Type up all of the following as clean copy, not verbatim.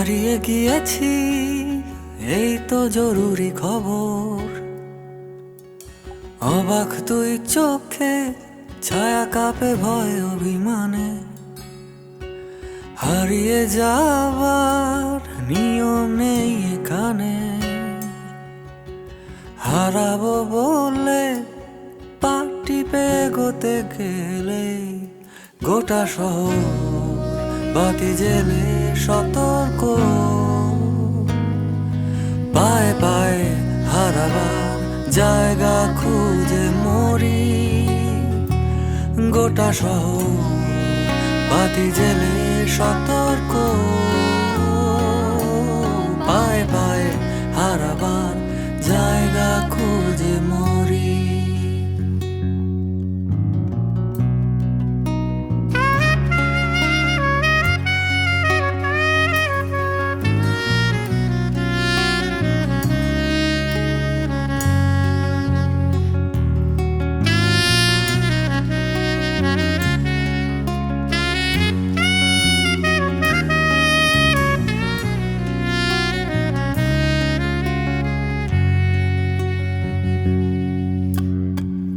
হারিয়ে গিয়েছি, এই তো জরুরি খবর। অবাক তুই চোখে, ছায়া কাঁপে ভয় অভিমানে। হারিয়ে যাবার নিয়ম নেই এখানে। হারাবো বলে পা টিপে এগোতে গেলে গোটা শহর বাতি জেলে সতর্ক। পায়ে পায়ে হারাবার জায়গা খুঁজে মরি। গোটা শহর বাতি জেলে সতর্ক। পায়ে পায়ে হারাবার জায়গা খুঁজে মরি।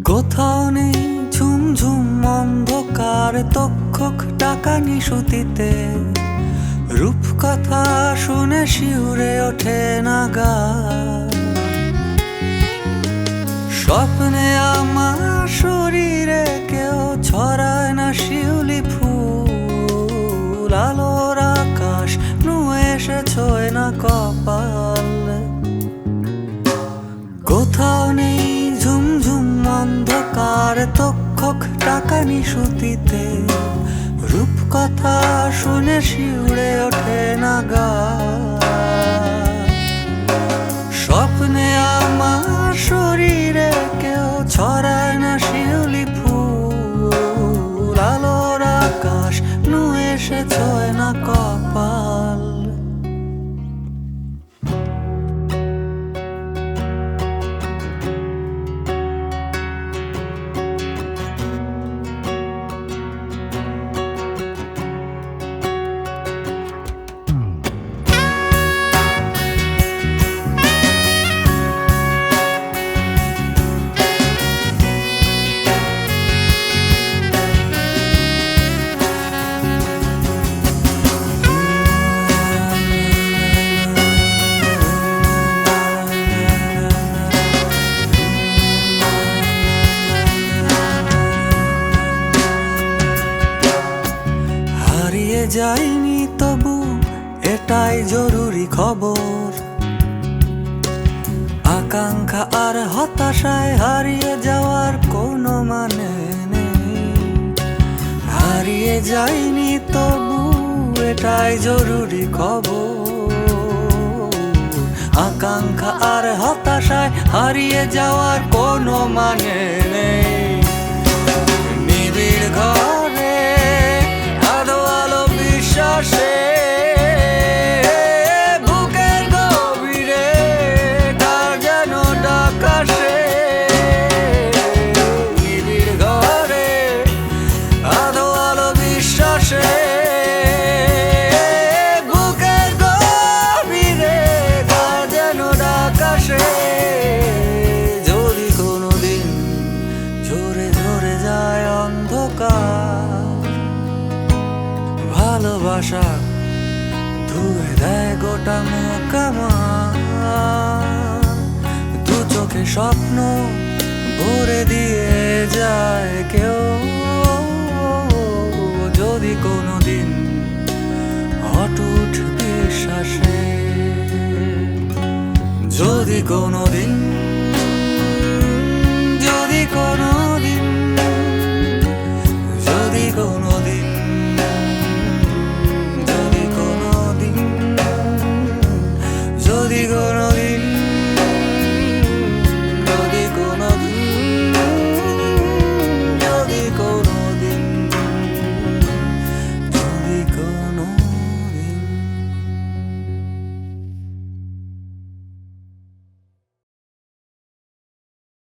কোথাও নেই ঝুমঝুম অন্ধকার, তক্ষক ডাকা নিশুতিতে। রূপকথা শুনে শিউরে ওঠে না গা। স্বপ্নে আমার শরীরে কেউ ছড়ায় না শিউলি ফুল। আলোর আকাশ নুয়ে এসে ছোঁয় না কপাল। কোথাও নেই ঝুমঝুম অন্ধকার, তক্ষক ডাকা নিশুতিতে। রূপকথা শুনে শিউরে ওঠে না গা। স্বপ্নে আমার শরীরে কেউ ছড়ায় না শিউলি ফুল। আলোর আকাশ নুয়ে এসে ছোঁয় না কপাল। হারিয়ে যাইনি তবু এটাই জরুরি খবর। আকাঙ্ক্ষা আর হতাশায় হারিয়ে যাওয়ার কোনো মানে নেই। হারিয়ে যাইনি তবু এটাই জরুরি খবর। আকাঙ্ক্ষা আর হতাশায় হারিয়ে যাওয়ার কোনো মানে নেই। নিবিড় ঘরে আলো আলো বিশ্বাসে, বুকের গভীরে কার যেন ডাক আসে। নিবিড় ঘরে আলো আলো বিশ্বাসে, বুকের গভীরে কার যেন ডাক আসে। যদি কোনোদিন ঝরে ঝরে যায় অন্ধকার, ভালোবাসা ধুয়ে দেয় গোটা মুখ আমার। দু চোখে স্বপ্ন ভরে দিয়ে যায় কেউ। যদি কোনোদিন অটুট বিশ্বাসে, যদি কোনোদিন, যদি কোনোদিন, যদি কোনোদিন, যদি কোনোদিন, যদি কোনো